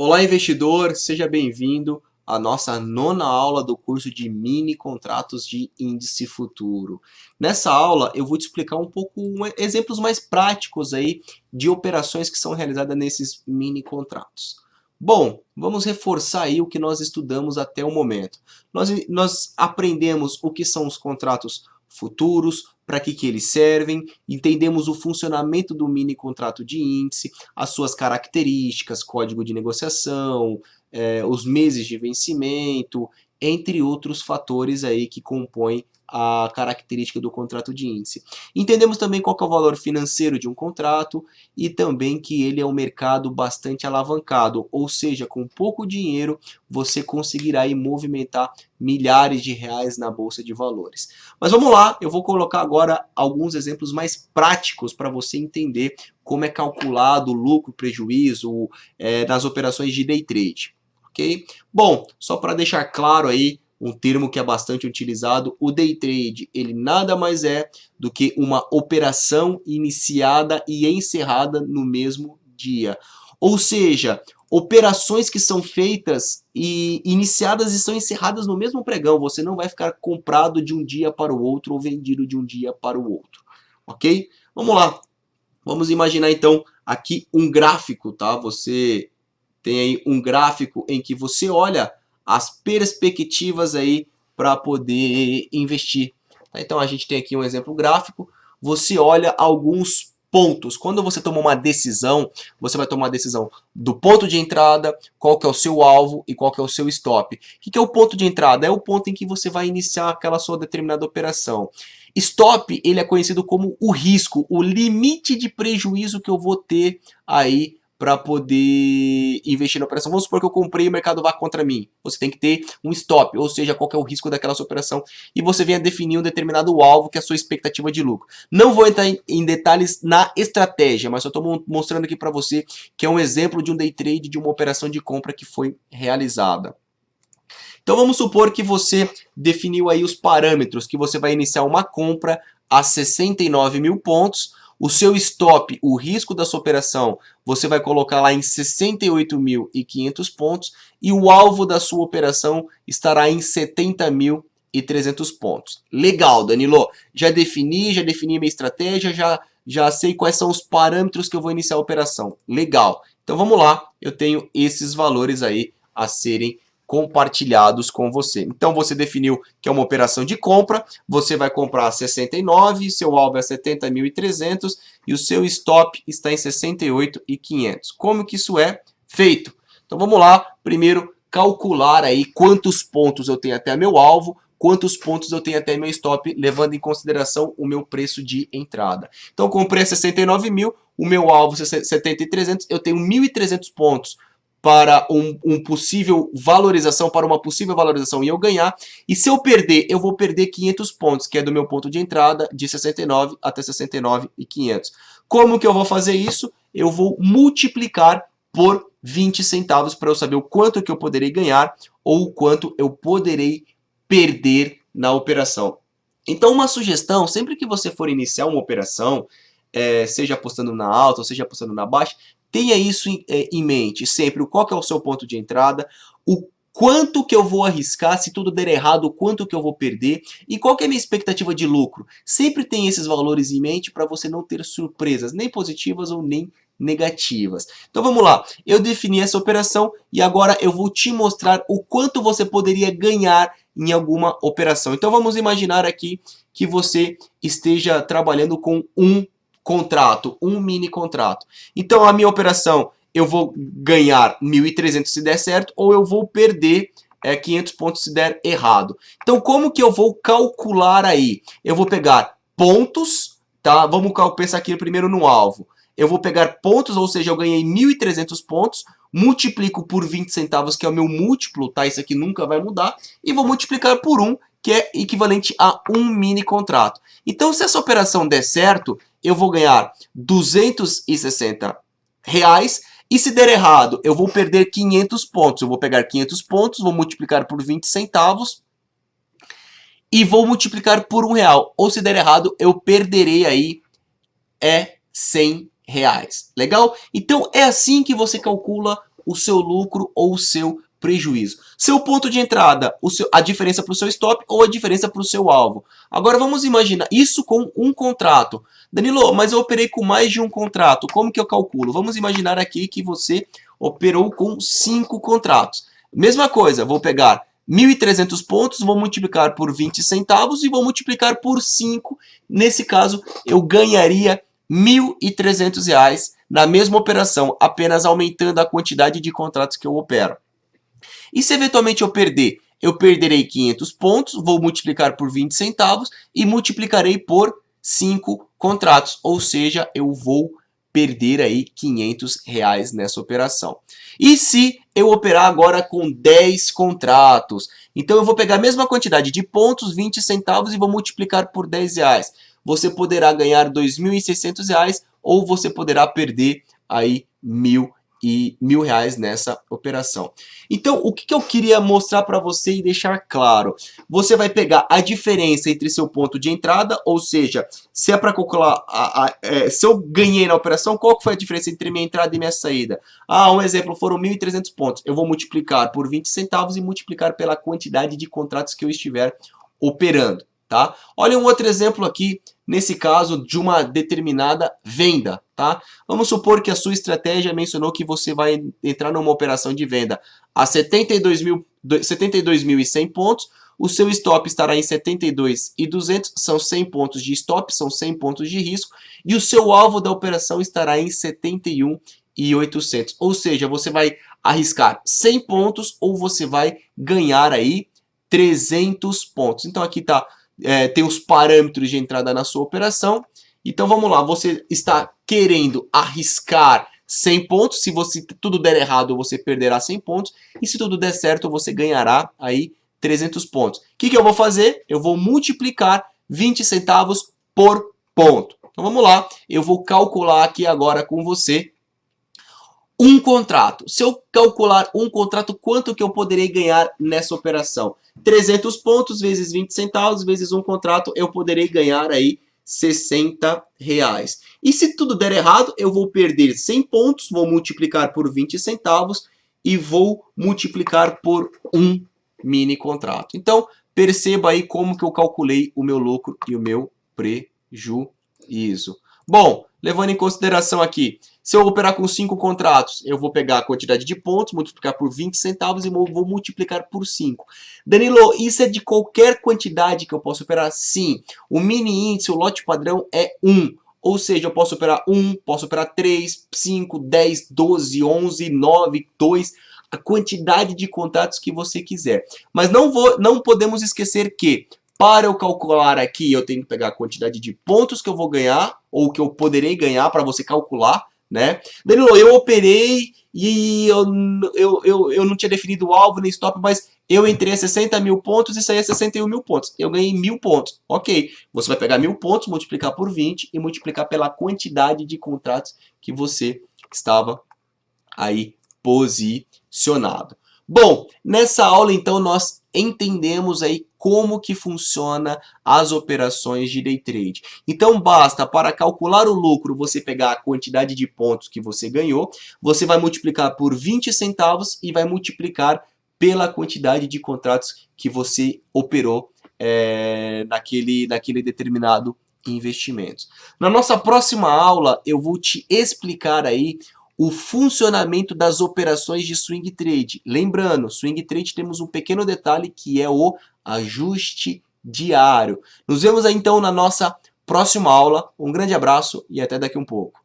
Olá, investidor, seja bem-vindo à nossa nona aula do curso de mini contratos de índice futuro. Nessa aula eu vou te explicar um pouco exemplos mais práticos aí de operações que são realizadas nesses mini contratos. Bom, vamos reforçar aí o que nós estudamos até o momento. Nós aprendemos o que são os contratos futuros, para que eles servem, entendemos o funcionamento do mini contrato de índice, as suas características, código de negociação, os meses de vencimento, entre outros fatores aí que compõem a característica do contrato de índice. Entendemos também qual que é o valor financeiro de um contrato e também que ele é um mercado bastante alavancado, ou seja, com pouco dinheiro você conseguirá aí movimentar milhares de reais na bolsa de valores. Mas vamos lá, eu vou colocar agora alguns exemplos mais práticos para você entender como é calculado o lucro, prejuízo nas operações de day trade, ok? Bom, só para deixar claro aí um termo que é bastante utilizado, o day trade, ele nada mais é do que uma operação iniciada e encerrada no mesmo dia. Ou seja, operações que são feitas e iniciadas e são encerradas no mesmo pregão. Você não vai ficar comprado de um dia para o outro ou vendido de um dia para o outro, ok? Vamos lá. Vamos imaginar então aqui um gráfico, tá? Você tem aí um gráfico em que você olha as perspectivas aí para poder investir. Então a gente tem aqui um exemplo gráfico, você olha alguns pontos. Quando você toma uma decisão, você vai tomar a decisão do ponto de entrada, qual que é o seu alvo e qual que é o seu stop. O que é o ponto de entrada? É o ponto em que você vai iniciar aquela sua determinada operação. Stop, ele é conhecido como o risco, o limite de prejuízo que eu vou ter aí para poder investir na operação. Vamos supor que eu comprei e o mercado vá contra mim. Você tem que ter um stop, ou seja, qual é o risco daquela sua operação. E você vem a definir um determinado alvo, que é a sua expectativa de lucro. Não vou entrar em detalhes na estratégia, mas só estou mostrando aqui para você que é um exemplo de um day trade, de uma operação de compra que foi realizada. Então vamos supor que você definiu aí os parâmetros, que você vai iniciar uma compra a 69 mil pontos, o seu stop, o risco da sua operação, você vai colocar lá em 68.500 pontos e o alvo da sua operação estará em 70.300 pontos. Legal, Danilo. Já defini minha estratégia, já sei quais são os parâmetros que eu vou iniciar a operação. Legal. Então vamos lá, eu tenho esses valores aí a serem compartilhados com você. Então você definiu que é uma operação de compra, você vai comprar 69, seu alvo é 70.300 e o seu stop está em 68.500. Como que isso é feito? Então vamos lá, primeiro calcular aí quantos pontos eu tenho até meu alvo, quantos pontos eu tenho até meu stop, levando em consideração o meu preço de entrada. Então eu comprei 69 mil, o meu alvo é 70.300, eu tenho 1.300 pontos para uma possível valorização e eu ganhar. E se eu perder, eu vou perder 500 pontos, que é do meu ponto de entrada de 69 até 69.500. Como que eu vou fazer isso? Eu vou multiplicar por 20 centavos para eu saber o quanto que eu poderei ganhar ou o quanto eu poderei perder na operação. Então uma sugestão, sempre que você for iniciar uma operação, seja apostando na alta ou seja apostando na baixa, tenha isso em mente sempre, qual que é o seu ponto de entrada, o quanto que eu vou arriscar, se tudo der errado, o quanto que eu vou perder e qual que é a minha expectativa de lucro. Sempre tenha esses valores em mente para você não ter surpresas, nem positivas ou nem negativas. Então vamos lá, eu defini essa operação e agora eu vou te mostrar o quanto você poderia ganhar em alguma operação. Então vamos imaginar aqui que você esteja trabalhando com um contrato, um mini contrato. Então a minha operação, eu vou ganhar 1.300 se der certo, ou eu vou perder 500 pontos se der errado. Então como que eu vou calcular aí? Eu vou pegar pontos, tá? Vamos pensar aqui primeiro no alvo. Eu vou pegar pontos, ou seja, eu ganhei 1.300 pontos, multiplico por 20 centavos, que é o meu múltiplo, tá? Isso aqui nunca vai mudar, e vou multiplicar por 1, que é equivalente a um mini contrato. Então se essa operação der certo, eu vou ganhar 260 reais e se der errado, eu vou perder 500 pontos. Eu vou pegar 500 pontos, vou multiplicar por 20 centavos e vou multiplicar por R$1. Ou se der errado, eu perderei aí 100 reais. Legal? Então é assim que você calcula o seu lucro ou o seu prejuízo. Seu ponto de entrada, a diferença para o seu stop ou a diferença para o seu alvo. Agora vamos imaginar isso com um contrato. Danilo, mas eu operei com mais de um contrato, como que eu calculo? Vamos imaginar aqui que você operou com 5 contratos. Mesma coisa, vou pegar 1.300 pontos, vou multiplicar por 20 centavos e vou multiplicar por 5. Nesse caso, eu ganharia R$ 1.300 na mesma operação, apenas aumentando a quantidade de contratos que eu opero. E se eventualmente eu perder? Eu perderei 500 pontos, vou multiplicar por 20 centavos e multiplicarei por 5 contratos. Ou seja, eu vou perder aí R$ 500 nessa operação. E se eu operar agora com 10 contratos? Então eu vou pegar a mesma quantidade de pontos, 20 centavos, e vou multiplicar por R$ 10. Você poderá ganhar R$ 2.600 ou você poderá perder aí R$ 1.000 nessa operação. Então, o que eu queria mostrar para você e deixar claro? Você vai pegar a diferença entre seu ponto de entrada, ou seja, se é para calcular, se eu ganhei na operação, qual que foi a diferença entre minha entrada e minha saída? Um exemplo, foram 1.300 pontos. Eu vou multiplicar por 20 centavos e multiplicar pela quantidade de contratos que eu estiver operando. Tá? Olha um outro exemplo aqui, nesse caso de uma determinada venda. Tá? Vamos supor que a sua estratégia mencionou que você vai entrar numa operação de venda a 72.100 pontos, o seu stop estará em 72.200, são 100 pontos de stop, são 100 pontos de risco, e o seu alvo da operação estará em 71.800. Ou seja, você vai arriscar 100 pontos ou você vai ganhar aí 300 pontos. Então aqui tá tem os parâmetros de entrada na sua operação. Então vamos lá, você está querendo arriscar 100 pontos, se tudo der errado você perderá 100 pontos, e se tudo der certo você ganhará aí 300 pontos. O que eu vou fazer? Eu vou multiplicar 20 centavos por ponto. Então vamos lá, eu vou calcular aqui agora com você um contrato. Se eu calcular um contrato, quanto que eu poderei ganhar nessa operação? 300 pontos vezes 20 centavos vezes um contrato, eu poderei ganhar aí R$ 60. E se tudo der errado, eu vou perder 100 pontos, vou multiplicar por 20 centavos e vou multiplicar por um mini contrato. Então, perceba aí como que eu calculei o meu lucro e o meu prejuízo. Bom, levando em consideração aqui, se eu operar com 5 contratos, eu vou pegar a quantidade de pontos, multiplicar por 20 centavos e vou multiplicar por 5. Danilo, isso é de qualquer quantidade que eu posso operar? Sim. O mini índice, o lote padrão é 1. Ou seja, eu posso operar 1, posso operar 3, 5, 10, 12, 11, 9, 2, a quantidade de contratos que você quiser. Mas não podemos esquecer que para eu calcular aqui, eu tenho que pegar a quantidade de pontos que eu vou ganhar, ou que eu poderei ganhar para você calcular, né? Danilo, eu operei e eu não tinha definido o alvo nem stop, mas eu entrei a 60 mil pontos e saí a 61 mil pontos. Eu ganhei 1.000 pontos. Ok, você vai pegar 1.000 pontos, multiplicar por 20 e multiplicar pela quantidade de contratos que você estava aí posicionado. Bom, nessa aula então nós entendemos aí como que funciona as operações de day trade. Então basta para calcular o lucro você pegar a quantidade de pontos que você ganhou, você vai multiplicar por 20 centavos e vai multiplicar pela quantidade de contratos que você operou naquele determinado investimento. Na nossa próxima aula eu vou te explicar aí o funcionamento das operações de swing trade. Lembrando, swing trade temos um pequeno detalhe que é o ajuste diário. Nos vemos aí então na nossa próxima aula. Um grande abraço e até daqui um pouco.